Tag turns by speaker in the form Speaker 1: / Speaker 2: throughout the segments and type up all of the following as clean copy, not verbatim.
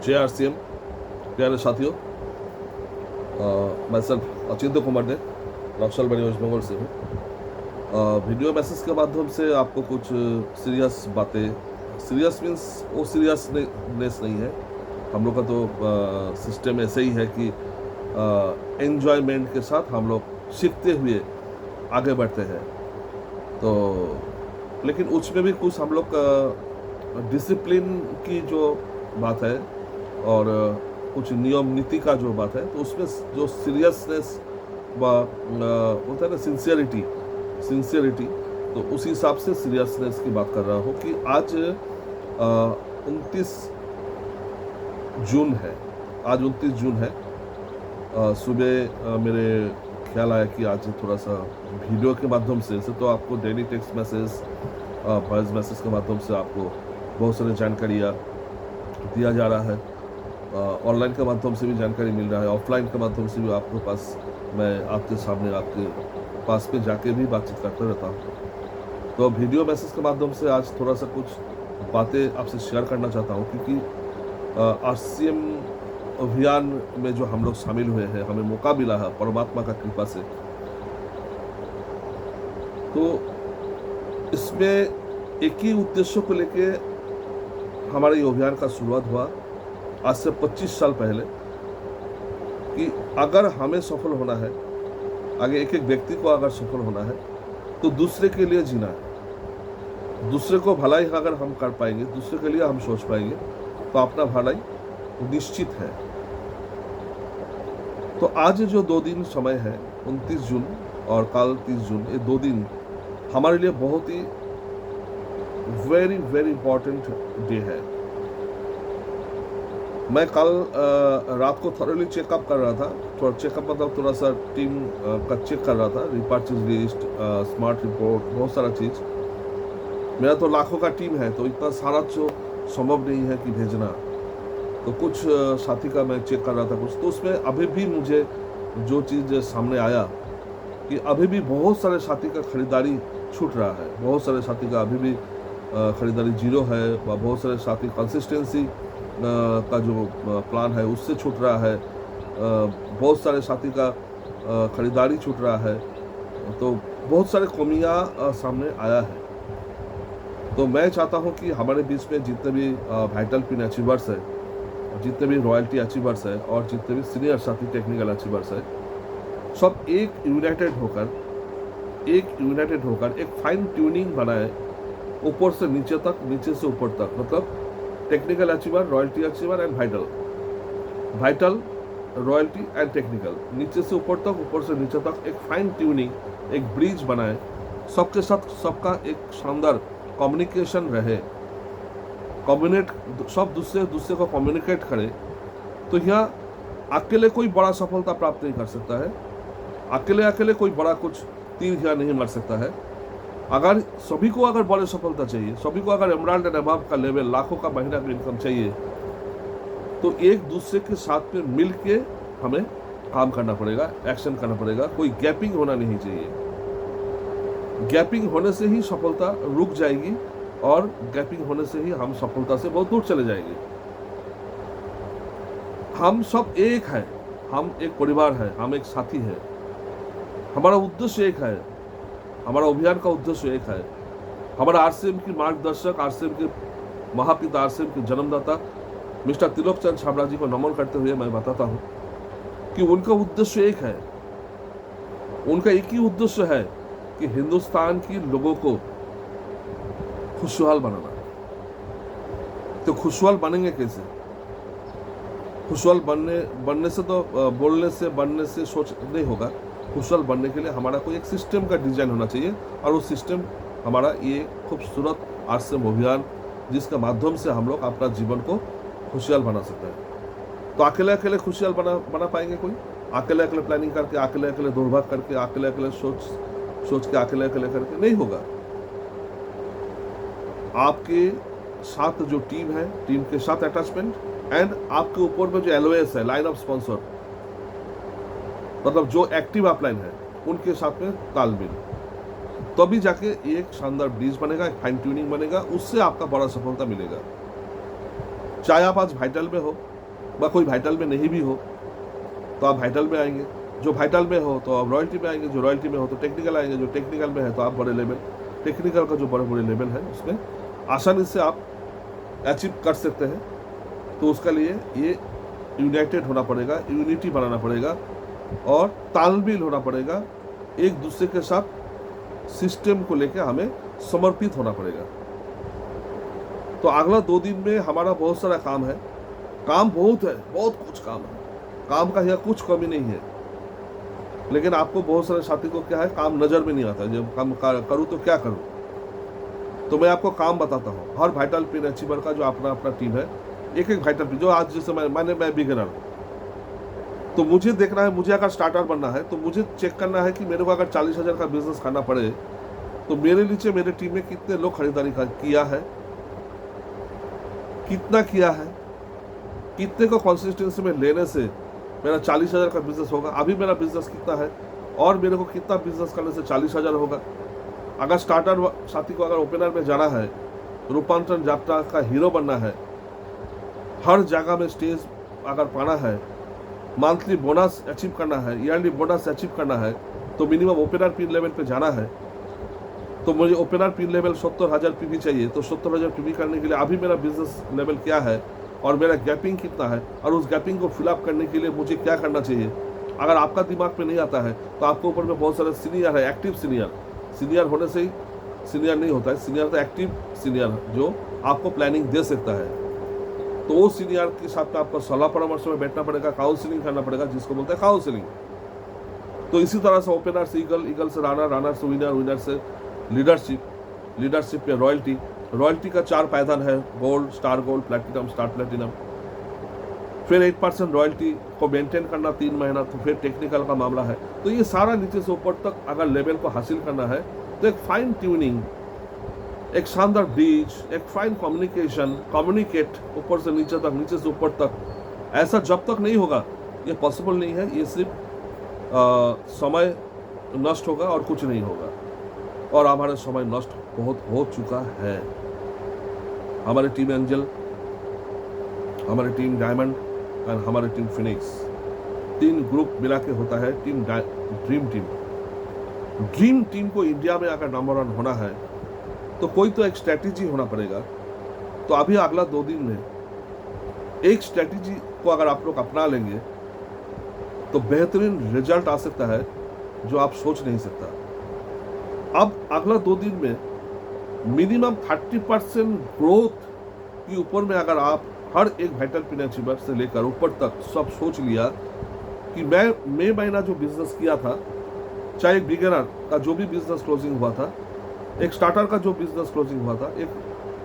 Speaker 1: जय आरसीएम प्यारे साथियों। मैं सर अचिंत्य कुमार ने नक्सलबाड़ी वेस्ट बंगाल से हूँ। वीडियो मैसेज के माध्यम से आपको कुछ सीरियस बातें, सीरियस मीन्स वो सीरियसनेस नहीं है, हम लोग का तो सिस्टम ऐसे ही है कि एन्जॉयमेंट के साथ हम लोग सीखते हुए आगे बढ़ते हैं। तो लेकिन उसमें भी कुछ हम लोग डिसिप्लिन की जो बात है और कुछ नियम नीति का जो बात है, तो उसमें जो सीरियसनेस बोलता है ना, सिंसियरिटी, तो उस हिसाब से सीरियसनेस की बात कर रहा हूँ कि आज 29 जून है। आज 29 जून है। सुबह मेरे ख्याल आया कि आज थोड़ा सा वीडियो के माध्यम से तो आपको daily text message, voice message के माध्यम से आपको बहुत सारी जानकारियाँ दिया जा रहा है। ऑनलाइन के माध्यम से भी जानकारी मिल रहा है, ऑफलाइन के माध्यम से भी आपके पास, मैं आपके सामने आपके पास पे जाके भी बातचीत करता रहता हूँ। तो वीडियो मैसेज के माध्यम से आज थोड़ा सा कुछ बातें आपसे शेयर करना चाहता हूँ, क्योंकि आरसीएम अभियान में जो हम लोग शामिल हुए हैं, हमें मौका मिला है परमात्मा का कृपा से। तो इसमें एक ही उद्देश्य को लेके हमारे ये अभियान का शुरुआत हुआ आज से 25 साल पहले, कि अगर हमें सफल होना है, आगे एक एक व्यक्ति को अगर सफल होना है, तो दूसरे के लिए जीना है। दूसरे को भलाई अगर हम कर पाएंगे, दूसरे के लिए हम सोच पाएंगे, तो अपना भलाई निश्चित है। तो आज जो 2 दिन समय है, 29 जून और कल 30 जून, ये 2 दिन हमारे लिए बहुत ही वेरी वेरी इंपॉर्टेंट डे है। मैं कल रात को थॉरली चेकअप कर रहा था, थोड़ा चेकअप मतलब थोड़ा सा टीम का चेक कर रहा था, रिपर्चेज लिस्ट, स्मार्ट रिपोर्ट, बहुत सारा चीज़। मेरा तो लाखों का टीम है, तो इतना सारा जो संभव नहीं है कि भेजना। तो कुछ साथी का मैं चेक कर रहा था कुछ, तो उसमें अभी भी मुझे जो चीज़ सामने आया कि अभी भी बहुत सारे साथी का खरीदारी छूट रहा है, बहुत सारे साथी का अभी भी खरीदारी जीरो है, व बहुत सारे साथी कंसिस्टेंसी का जो प्लान है उससे छूट रहा है, बहुत सारे साथी का खरीदारी छूट रहा है। तो बहुत सारे कमियां सामने आया है। तो मैं चाहता हूं कि हमारे बीच में जितने भी वाइटल पिन अचीवर्स है, जितने भी रॉयल्टी अचीवर्स है और जितने भी सीनियर साथी टेक्निकल अचीवर्स है, सब एक यूनाइटेड होकर एक फाइन ट्यूनिंग बनाए, ऊपर से नीचे तक, नीचे से ऊपर तक, मतलब technical achiever, royalty achiever and vital, royalty and technical, नीचे से ऊपर तक, ऊपर से नीचे तक एक फाइन ट्यूनिंग, एक ब्रिज बनाए, सबके साथ सबका एक शानदार कम्युनिकेशन रहे, सब दूसरे को कम्युनिकेट करे। तो यह अकेले कोई बड़ा सफलता प्राप्त नहीं कर सकता है, अकेले कोई बड़ा कुछ तीर यहाँ नहीं मार सकता है। अगर सभी को अगर बड़े सफलता चाहिए, सभी को अगर एमराल्ड एंड अबव का लेवल, लाखों का महीना का इनकम चाहिए, तो एक दूसरे के साथ में मिल के हमें काम करना पड़ेगा, एक्शन करना पड़ेगा। कोई गैपिंग होना नहीं चाहिए। गैपिंग होने से ही सफलता रुक जाएगी और गैपिंग होने से ही हम सफलता से बहुत दूर चले जाएंगे। हम सब एक है, हम एक परिवार है, हम एक साथी है, हमारा उद्देश्य एक है, हमारा अभियान का उद्देश्य एक है। हमारा आरसीएम की मार्गदर्शक, आरसीएम के महापिता, आरसीएम के जन्मदाता मिस्टर तिलोक चंद छाबड़ा जी को नमन करते हुए मैं बताता हूँ कि उनका उद्देश्य एक है, उनका एक ही उद्देश्य है कि हिंदुस्तान की लोगों को खुशहाल बनाना। तो खुशहाल बनेंगे कैसे? खुशहाल बनने से तो बोलने से, बनने से सोच नहीं होगा। खुशहाल बनने के लिए हमारा कोई एक सिस्टम का डिजाइन होना चाहिए, और वो सिस्टम हमारा ये खूबसूरत आरसीएम अभियान, जिसके माध्यम से हम लोग अपना जीवन को खुशहाल बना सकते हैं। तो अकेले खुशहाल बना पाएंगे कोई? अकेले प्लानिंग करके, अकेले दौड़भाग करके, अकेले सोच के, अकेले करके नहीं होगा। आपके साथ जो टीम है, टीम के साथ अटैचमेंट, एंड आपके ऊपर में जो एलओएस है, लाइन ऑफ स्पॉन्सर, मतलब जो एक्टिव अपलाइन है, उनके साथ में तालमेल, तभी जाके एक शानदार ब्रिज बनेगा, एक फाइन ट्यूनिंग बनेगा, उससे आपका बड़ा सफलता मिलेगा। चाहे आप आज वाइटल में हो, व कोई वाइटल में नहीं भी हो तो आप वाइटल में आएंगे, जो वाइटल में हो तो आप रॉयल्टी में आएंगे, जो रॉयल्टी में हो तो टेक्निकल आएंगे, जो टेक्निकल में है तो आप बड़े लेवल, टेक्निकल का जो बड़े बड़े लेवल है उसमें आसानी से आप अचीव कर सकते हैं। तो उसका लिए ये यूनाइटेड होना पड़ेगा, यूनिटी बनाना पड़ेगा और तालमेल होना पड़ेगा, एक दूसरे के साथ सिस्टम को लेकर हमें समर्पित होना पड़ेगा। तो अगला 2 दिन में हमारा बहुत सारा काम है, काम बहुत है, बहुत कुछ काम है, काम का यहाँ कुछ कमी नहीं है, लेकिन आपको बहुत सारे साथी को क्या है काम नज़र में नहीं आता, जब काम करूँ तो क्या करूँ। तो मैं आपको काम बताता हूँ, हर वाइटल पिन अचीवर का जो अपना अपना टीम है, एक एक वाइटल पिन जो आज जैसे मैं बिगिनर हूँ, तो मुझे देखना है, मुझे अगर स्टार्टर बनना है तो मुझे चेक करना है कि मेरे को अगर 40,000 का बिजनेस करना पड़े तो मेरे नीचे मेरे टीम में कितने लोग खरीदारी किया है, कितना किया है, कितने को कंसिस्टेंसी में लेने से मेरा 40,000 का बिजनेस होगा, अभी मेरा बिजनेस कितना है और मेरे को कितना बिजनेस करने से 40,000 होगा। अगर स्टार्टर साथी को अगर ओपनर में जाना है, रूपांतरण यात्रा का हीरो बनना है, हर जगह में स्टेज अगर पाना है, मंथली बोनस अचीव करना है, ईयरली बोनस अचीव करना है, तो मिनिमम ओपनर पिन लेवल पे जाना है। तो मुझे ओपनर पिन लेवल 70,000 पीवी चाहिए, तो 70,000 पीवी करने के लिए अभी मेरा बिजनेस लेवल क्या है और मेरा गैपिंग कितना है और उस गैपिंग को फिलअप करने के लिए मुझे क्या करना चाहिए। अगर आपका दिमाग में नहीं आता है तो आपके ऊपर में बहुत सारे सीनियर है, एक्टिव सीनियर होने से ही सीनियर नहीं होता है, सीनियर तो एक्टिव सीनियर जो आपको प्लानिंग दे सकता है। तो वो सीनियर के साथ में आपको सलाह परामर्श में बैठना पड़ेगा, काउंसलिंग करना पड़ेगा, जिसको बोलते हैं काउंसलिंग। तो इसी तरह से ओपनर से ईगल से रनर से विनर से लीडरशिप पे रॉयल्टी का 4 पैदान है, gold, star gold, platinum, star platinum. फिर 8% रॉयल्टी को मेंटेन करना 3 महीना, तो फिर टेक्निकल का मामला है। तो ये सारा नीचे से ऊपर तक अगर लेवल को हासिल करना है तो एक फाइन ट्यूनिंग, एक शानदार बीज, एक फाइन कम्युनिकेट ऊपर से नीचे तक, नीचे से ऊपर तक, ऐसा जब तक नहीं होगा ये पॉसिबल नहीं है। ये सिर्फ समय नष्ट होगा और कुछ नहीं होगा। और हमारा समय नष्ट बहुत हो चुका है। हमारे टीम एंजल, हमारे टीम डायमंड और हमारे टीम फिनिक्स, 3 ग्रुप मिला के होता है ड्रीम टीम को इंडिया में अगर नंबर 1 होना है तो कोई तो एक स्ट्रैटेजी होना पड़ेगा। तो अभी अगला 2 दिन में एक स्ट्रैटेजी को अगर आप लोग अपना लेंगे तो बेहतरीन रिजल्ट आ सकता है जो आप सोच नहीं सकता। अब अगला 2 दिन में मिनिमम 30% ग्रोथ के ऊपर में अगर आप हर एक वाइटल पिन अचीवर से लेकर ऊपर तक सब सोच लिया कि मैं महीना जो बिजनेस किया था, चाहे एक बिगिनर का जो भी बिजनेस क्लोजिंग हुआ था, एक स्टार्टर का जो बिजनेस क्लोजिंग हुआ था, एक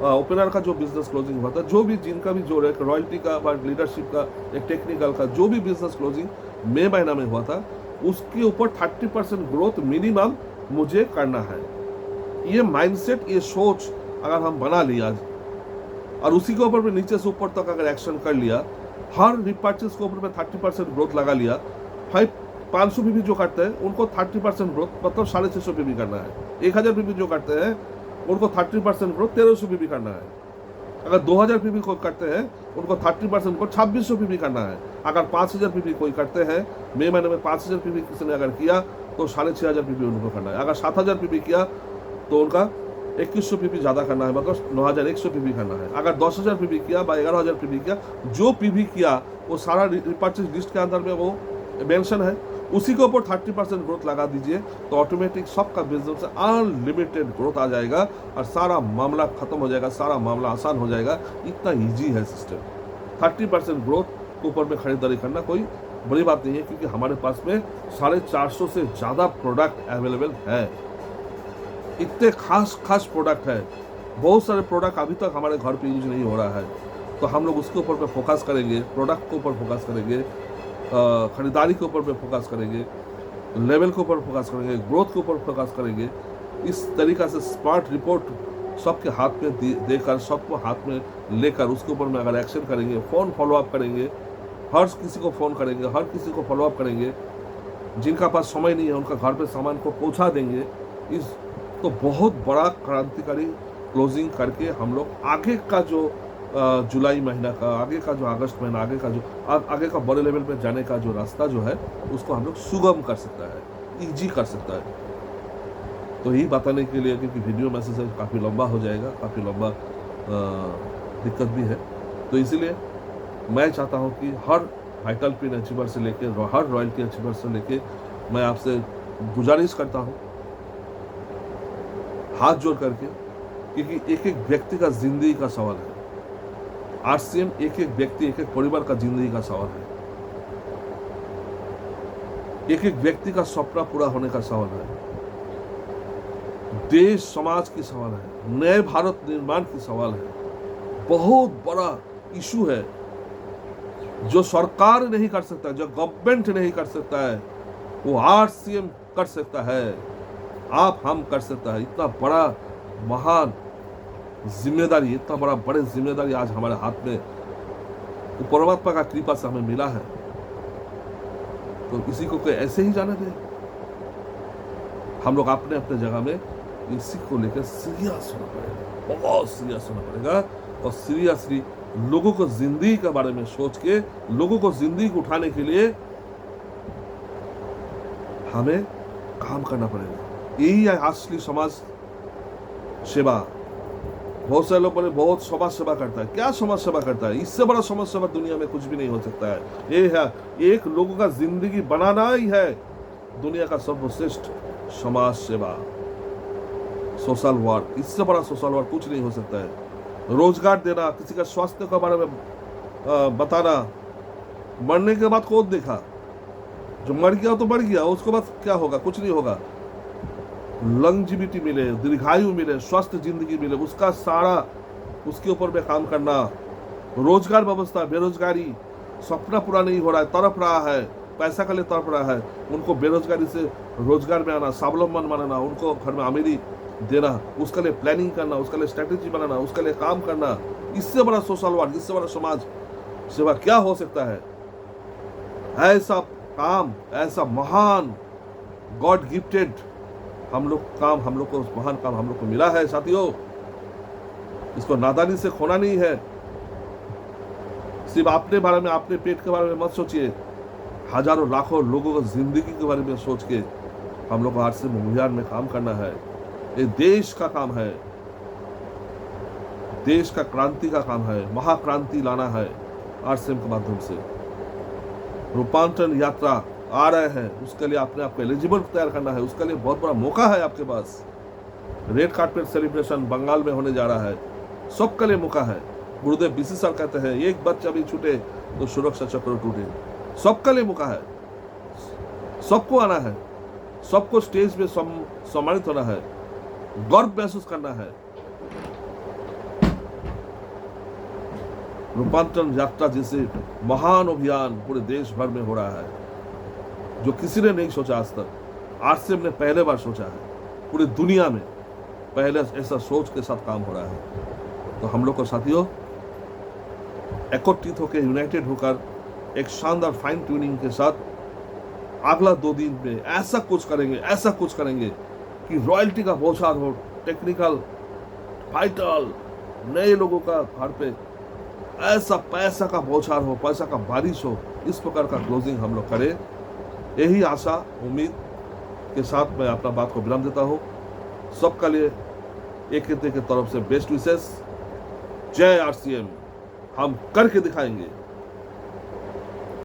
Speaker 1: ओपनर का जो बिजनेस क्लोजिंग हुआ था, जो भी जिनका भी जो एक रॉयल्टी का, लीडरशिप का, एक टेक्निकल का जो भी बिजनेस क्लोजिंग महीना में हुआ था, उसके ऊपर 30% ग्रोथ मिनिमम मुझे करना है। ये माइंडसेट, ये सोच अगर हम बना लिया आज और उसी के ऊपर में नीचे से ऊपर तक अगर एक्शन कर लिया, हर रिपर्चेस के ऊपर में 30% ग्रोथ लगा लिया, 500 पीवी जो करते हैं उनको 30% ग्रोथ मतलब 650 पीवी करना है। 1000 पीवी जो करते हैं उनको 30% ग्रोथ 1300 पीवी करना है। अगर 2000 पीवी कोई करते हैं उनको 30% ग्रोथ 2600 पीवी करना है। अगर 5000 पीवी कोई करते हैं, महीने में 5000 पीवी किसी ने अगर किया तो 6500 पीवी उनको करना है। अगर 7000 पीवी किया तो उनका 2100 पीवी ज़्यादा करना है, मतलब 9100 पीवी करना है। अगर 10,000 पीवी किया या 11,000 पीवी किया, जो पीवी किया वो सारा रिपर्चेज लिस्ट के अंदर में वो मेंशन है, उसी के ऊपर 30% ग्रोथ लगा दीजिए तो ऑटोमेटिक सबका बिजनेस अनलिमिटेड ग्रोथ आ जाएगा और सारा मामला खत्म हो जाएगा, सारा मामला आसान हो जाएगा। इतना ईजी है सिस्टम। 30% ग्रोथ के ऊपर में खरीदारी करना कोई बड़ी बात नहीं है, क्योंकि हमारे पास में 450 से ज़्यादा प्रोडक्ट अवेलेबल है। इतने खास प्रोडक्ट है, बहुत सारे प्रोडक्ट अभी तक हमारे घर पे यूज नहीं हो रहा है। तो हम लोग उसके ऊपर पे फोकस करेंगे, प्रोडक्ट के ऊपर फोकस करेंगे, खरीदारी के ऊपर पे फोकस करेंगे, लेवल के ऊपर फोकस करेंगे, ग्रोथ के ऊपर फोकस करेंगे। इस तरीक़ा से स्मार्ट रिपोर्ट सबके हाथ में देकर, सबको हाथ में लेकर उसके ऊपर में अगर एक्शन करेंगे, फ़ोन फॉलोअप करेंगे, हर किसी को फ़ोन करेंगे, हर किसी को फॉलोअप करेंगे, जिनका पास समय नहीं है उनका घर पे सामान को पहुंचा देंगे। इस तो बहुत बड़ा क्रांतिकारी क्लोजिंग करके हम लोग आगे का जो जुलाई महीना का, आगे का जो अगस्त महीना, आगे का जो आगे का बड़े लेवल पे जाने का जो रास्ता जो है उसको हम लोग सुगम कर सकता है, ईजी कर सकता है। तो यही बताने के लिए, क्योंकि वीडियो मैसेज काफ़ी लंबा हो जाएगा, काफ़ी लंबा दिक्कत भी है, तो इसीलिए मैं चाहता हूँ कि हर वाइटल पिन अचीवर से लेके हर रॉयल्टी अचीवर से लेके मैं आपसे गुजारिश करता हूँ हाथ जोड़ करके, क्योंकि एक एक व्यक्ति का जिंदगी का सवाल है। आरसीएम एक एक व्यक्ति, एक एक परिवार का जिंदगी का सवाल है, एक एक व्यक्ति का सपना पूरा होने का सवाल है, देश समाज की सवाल है, नए भारत निर्माण की सवाल है। बहुत बड़ा इशू है जो सरकार नहीं कर सकता, जो गवर्नमेंट नहीं कर सकता है, वो आरसीएम कर सकता है, आप हम कर सकता है। इतना बड़ा महान जिम्मेदारी, इतना बड़े जिम्मेदारी आज हमारे हाथ में परमात्मा का कृपा से हमें मिला है, तो किसी को कोई ऐसे ही जाने दे? हम लोग अपने अपने जगह में इसी को लेकर सीरियस होना पड़ेगा, बहुत सीरियस होना पड़ेगा, और सीरियसली लोगों को जिंदगी के बारे में सोच के, लोगों को जिंदगी को उठाने के लिए हमें काम करना पड़ेगा। यही है असली समाज सेवा। बहुत सारे लोग बोले बहुत समाज सेवा करता है, क्या समाज सेवा करता है? इससे बड़ा समाज सेवा दुनिया में कुछ भी नहीं हो सकता है। ये है, एक लोगों का जिंदगी बनाना ही है दुनिया का सर्वश्रेष्ठ समाज सेवा, सोशल वर्क। इससे बड़ा सोशल वर्क कुछ नहीं हो सकता है। रोजगार देना, किसी का स्वास्थ्य के बारे में बताना, मरने के बाद कौन देखा? जो मर गया तो मर गया, उसके बाद क्या होगा? कुछ नहीं होगा। लंजीविटी मिले, दीर्घायु मिले, स्वस्थ जिंदगी मिले, उसका सारा उसके ऊपर में काम करना। रोजगार व्यवस्था, बेरोजगारी, सपना पूरा नहीं हो रहा है, तड़प रहा है, पैसा के लिए तड़प रहा है, उनको बेरोजगारी से रोजगार में आना, स्वावलंबन बनाना, उनको घर में अमीरी देना, उसके लिए प्लानिंग करना, उसके लिए स्ट्रेटेजी बनाना, उसके लिए काम करना। इससे बड़ा सोशल वर्क, इससे बड़ा समाज सेवा क्या हो सकता है? ऐसा काम, ऐसा महान गॉड गिफ्टेड हम लोग को महान काम हम लोग को मिला है साथियों। इसको नादानी से खोना नहीं है। सिर्फ अपने बारे में, अपने पेट के बारे में मत सोचिए, हजारों लाखों लोगों की जिंदगी के बारे में सोच के हम लोग को आरसीएम अभियान में काम करना है। ये देश का काम है, देश का क्रांति का काम है, महाक्रांति लाना है आरसीएम के माध्यम से। रूपांतरण यात्रा आ रहे हैं, उसके लिए अपने आप को एलिजिबल तैयार करना है। उसके लिए बहुत बड़ा मौका है आपके पास। रेड कार्पेट सेलिब्रेशन बंगाल में होने जा रहा है, सबके लिए मौका है। गुरुदेव बीसी सर कहते हैं, एक बच्चा भी छूटे तो सुरक्षा चक्र टूटे। सबके लिए मौका है, सबको आना है, सबको स्टेज पे सम्मानित होना है, गर्व महसूस करना है। रूपांतरण यात्रा जैसे महान अभियान पूरे देश भर में हो रहा है, जो किसी ने नहीं सोचा आज तक। आरसीएम ने पहले बार सोचा है, पूरी दुनिया में पहले ऐसा सोच के साथ काम हो रहा है। तो हम लोग को साथियों एकत्रित होकर, यूनाइटेड होकर, एक शानदार फाइन ट्यूनिंग के साथ अगला 2 दिन में ऐसा कुछ करेंगे कि रॉयल्टी का बौछार हो, टेक्निकल वाइटल नए लोगों का घर पे ऐसा पैसा का बौछार हो, पैसा का बारिश हो। इस प्रकार का क्लोजिंग हम लोग करें, यही आशा उम्मीद के साथ मैं अपना बात को विराम देता हूँ। सबका लिए एक की तरफ से बेस्ट विशेष। जय आरसीएम, हम करके दिखाएंगे।